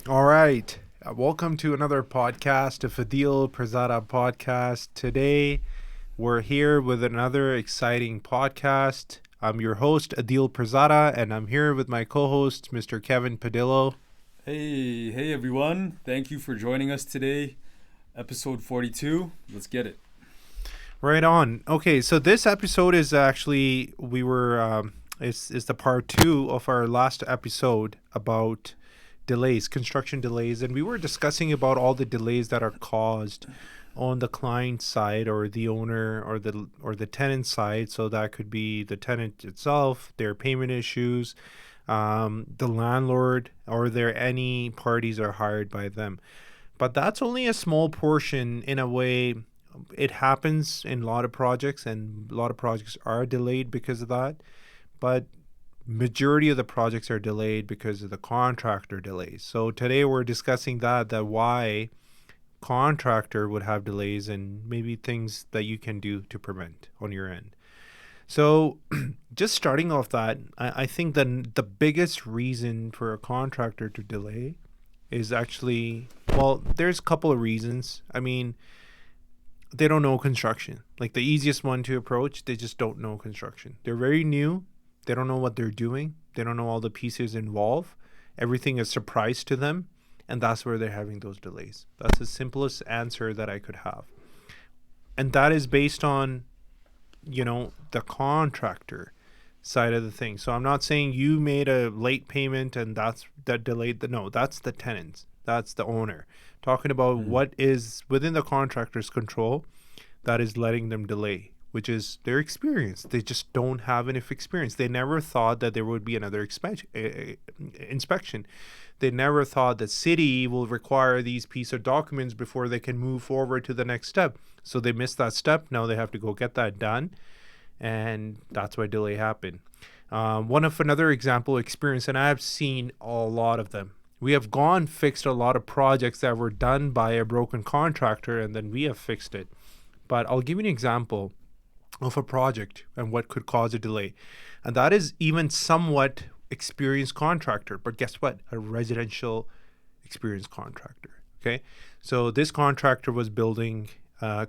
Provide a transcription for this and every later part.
All right. Welcome to another podcast of Adeel Pirzada podcast. Today, we're here with another exciting podcast. I'm your host, Adeel Pirzada, and I'm here with my co host, Mr. Kevin Padillo. Hey everyone. Thank you for joining us today. Episode 42. Let's get it. Right on. Okay, so this episode is actually, is the part two of our last episode about delays, construction delays, and we were discussing about all the delays that are caused on the client side or the owner or the tenant side. So that could be the tenant itself, their payment issues, the landlord, or there any parties are hired by them. But that's only a small portion. In a way, it happens in a lot of projects, and a lot of projects are delayed because of that. But majority of the projects are delayed because of the contractor delays. So today we're discussing that why contractor would have delays and maybe things that you can do to prevent on your end. So just starting off that, I think the biggest reason for a contractor to delay is actually, well, there's a couple of reasons. I mean, they don't know construction. Like the easiest one to approach, they just don't know construction. They're very new. They don't know what they're doing. They don't know all the pieces involved. Everything is surprise to them. And that's where they're having those delays. That's the simplest answer that I could have. And that is based on, the contractor side of the thing. So I'm not saying you made a late payment and that delayed no, that's the tenant. That's the owner. Talking about what is within the contractor's control that is letting them delay, which is their experience. They just don't have enough experience. They never thought that there would be another inspection. They never thought that city will require these piece of documents before they can move forward to the next step. So they missed that step. Now they have to go get that done. And that's why delay happened. One of another example experience, and I've seen a lot of them. We have fixed a lot of projects that were done by a broken contractor, and then we have fixed it. But I'll give you an example of a project and what could cause a delay. And that is even somewhat experienced contractor. But guess what? A residential experienced contractor. Okay. So this contractor was building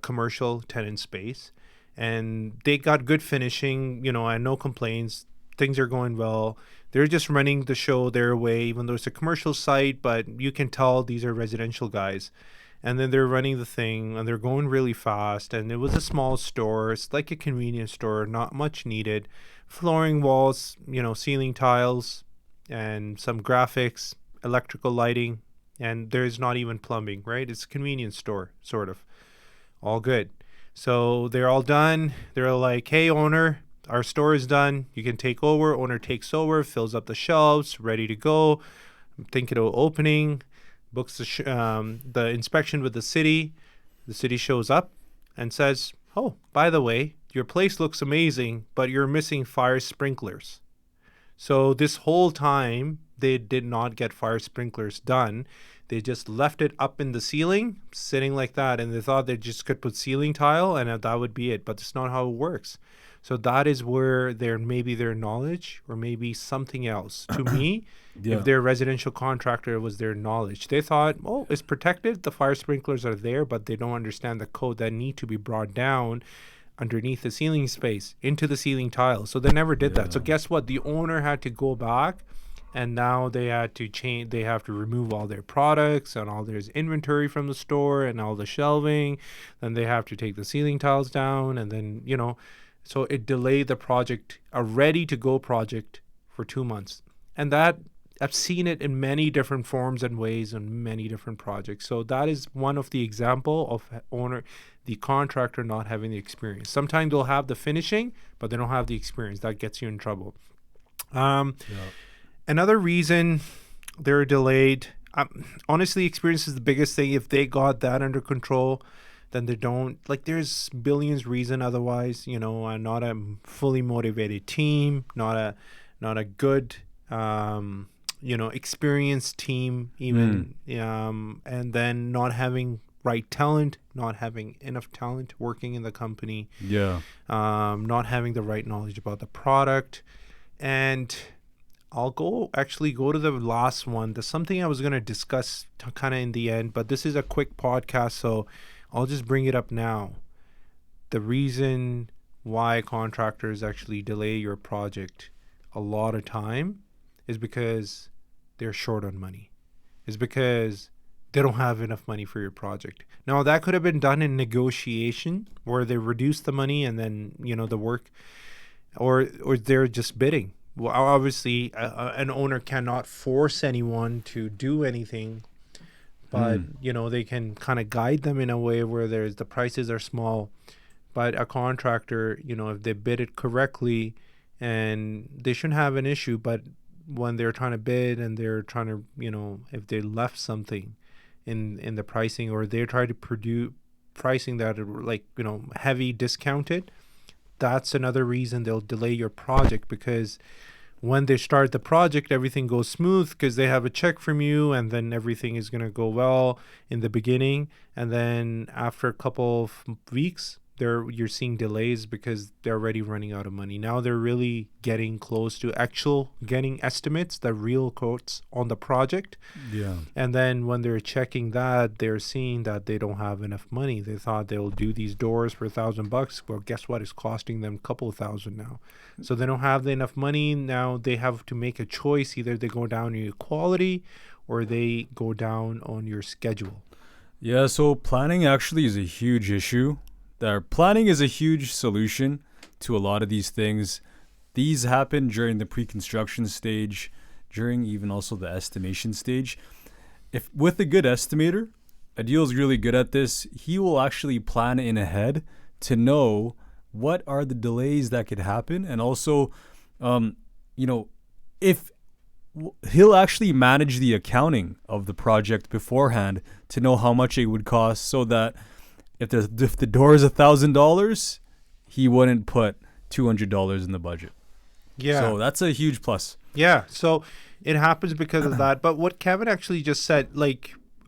commercial tenant space, and they got good finishing, and no complaints. Things are going well. They're just running the show their way, even though it's a commercial site, but you can tell these are residential guys. And then they're running the thing and they're going really fast. And it was a small store. It's like a convenience store, not much needed. Flooring, walls, ceiling tiles, and some graphics, electrical lighting. And there's not even plumbing, right? It's a convenience store, sort of. All good. So they're all done. They're like, hey, owner, our store is done. You can take over. Owner takes over, fills up the shelves, ready to go. I'm thinking of opening. Books the inspection with the city. The city shows up and says, oh, by the way, your place looks amazing, but you're missing fire sprinklers. So this whole time, they did not get fire sprinklers done. They just left it up in the ceiling, sitting like that, and they thought they just could put ceiling tile and that would be it. But it's not how it works. So that is where maybe their knowledge or maybe something else. To me, if their residential contractor was their knowledge, they thought, oh, it's protected. The fire sprinklers are there, but they don't understand the code that need to be brought down underneath the ceiling space into the ceiling tile. So they never did that. So guess what? The owner had to go back, and now they had to change. They have to remove all their products and all their inventory from the store and all the shelving. Then they have to take the ceiling tiles down, and then so it delayed the project, a ready-to-go project, for 2 months. And that, I've seen it in many different forms and ways on many different projects. So that is one of the example of the contractor not having the experience. Sometimes they'll have the finishing, but they don't have the experience. That gets you in trouble. Another reason they're delayed, honestly, experience is the biggest thing. If they got that under control, then they don't, there's billions reason otherwise, not a fully motivated team, not a good, experienced team even, and then not having right talent, not having enough talent working in the company, not having the right knowledge about the product. And I'll go to the last one. There's something I was going to discuss kind of in the end, but this is a quick podcast, so I'll just bring it up now. The reason why contractors actually delay your project a lot of time is because they're short on money. It's because they don't have enough money for your project. Now, that could have been done in negotiation where they reduce the money and then, the work, or they're just bidding. Well, obviously, an owner cannot force anyone to do anything, but, they can kind of guide them in a way where the prices are small. But a contractor, if they bid it correctly, and they shouldn't have an issue, but when they're trying to bid and they're trying to, if they left something in the pricing, or they try to produce pricing that are like, heavy discounted, that's another reason they'll delay your project, because when they start the project, everything goes smooth because they have a check from you, and then everything is going to go well in the beginning. And then after a couple of weeks, you're seeing delays because they're already running out of money. Now they're really getting close to getting estimates, the real quotes on the project. Yeah. And then when they're checking that, they're seeing that they don't have enough money. They thought they'll do these doors for $1,000. Well, guess what? It's costing them a couple of thousand now. So they don't have enough money. Now they have to make a choice. Either they go down on your quality or they go down on your schedule. Yeah, so planning actually is a huge issue. Planning is a huge solution to a lot of these things. These happen during the pre-construction stage, during even also the estimation stage. If with a good estimator, Adeel's really good at this. He will actually plan in ahead to know what are the delays that could happen, and also, if he'll actually manage the accounting of the project beforehand to know how much it would cost, so that if the door is $1,000, he wouldn't put $200 in the budget. Yeah. So that's a huge plus. Yeah. So it happens because of that. But what Kevin actually just said,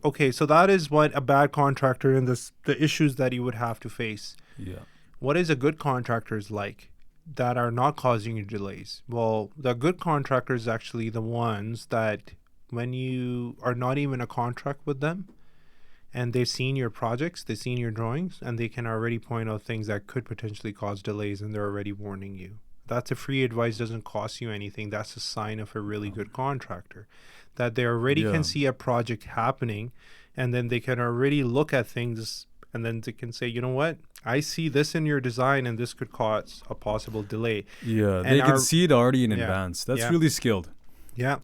okay, so that is what a bad contractor and the issues that you would have to face. Yeah. What is a good contractor is like that are not causing you delays? Well, the good contractor is actually the ones that when you are not even a contract with them, and they've seen your projects, they've seen your drawings, and they can already point out things that could potentially cause delays, and they're already warning you. That's a free advice, doesn't cost you anything. That's a sign of a really good contractor, that they already can see a project happening, and then they can already look at things, and then they can say, you know what, I see this in your design, and this could cause a possible delay. Yeah, they can see it already in advance. That's really skilled. Yeah.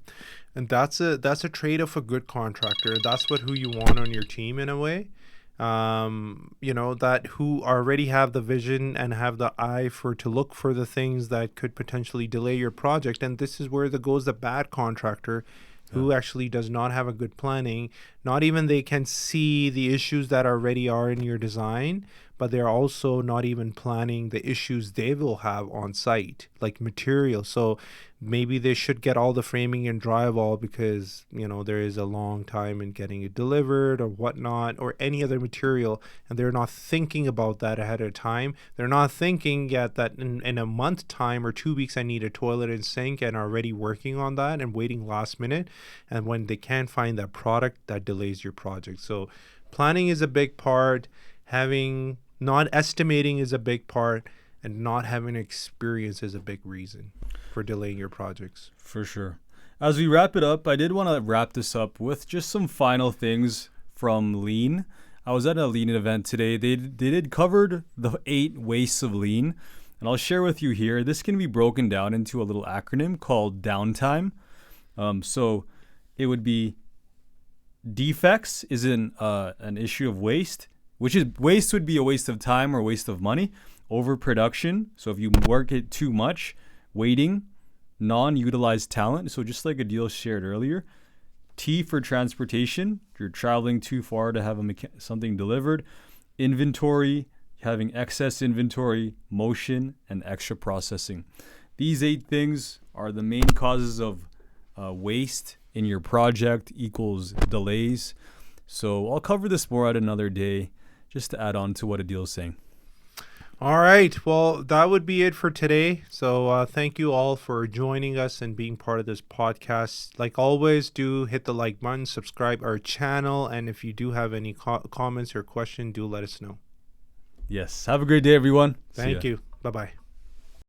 And that's a trait of a good contractor. That's who you want on your team in a way. That who already have the vision and have the eye to look for the things that could potentially delay your project. And this is where goes the bad contractor, who actually does not have a good planning. Not even they can see the issues that already are in your design, but they're also not even planning the issues they will have on site, like material. So maybe they should get all the framing and drywall because, there is a long time in getting it delivered or whatnot, or any other material, and they're not thinking about that ahead of time. They're not thinking yet that in a month time or 2 weeks I need a toilet and sink, and already working on that and waiting last minute. And when they can't find that product, that delays your project. So planning is a big part. Not estimating is a big part, and not having experience is a big reason for delaying your projects. For sure. As we wrap it up, I did want to wrap this up with just some final things from Lean. I was at a Lean event today. They did covered the 8 wastes of Lean, and I'll share with you here. This can be broken down into a little acronym called downtime. So it would be defects is an issue of waste, which is waste would be a waste of time or waste of money. Overproduction, so if you work it too much. Waiting, non-utilized talent, so just like Adeel shared earlier. T for transportation, you're traveling too far to have something delivered. Inventory, having excess inventory. Motion, and extra processing. These 8 things are the main causes of waste in your project equals delays. So I'll cover this more at another day, just to add on to what Adeel's saying. All right. Well, that would be it for today. So thank you all for joining us and being part of this podcast. Like always, do hit the like button, subscribe our channel, and if you do have any comments or question, do let us know. Yes. Have a great day, everyone. See ya. Thank you. Bye-bye.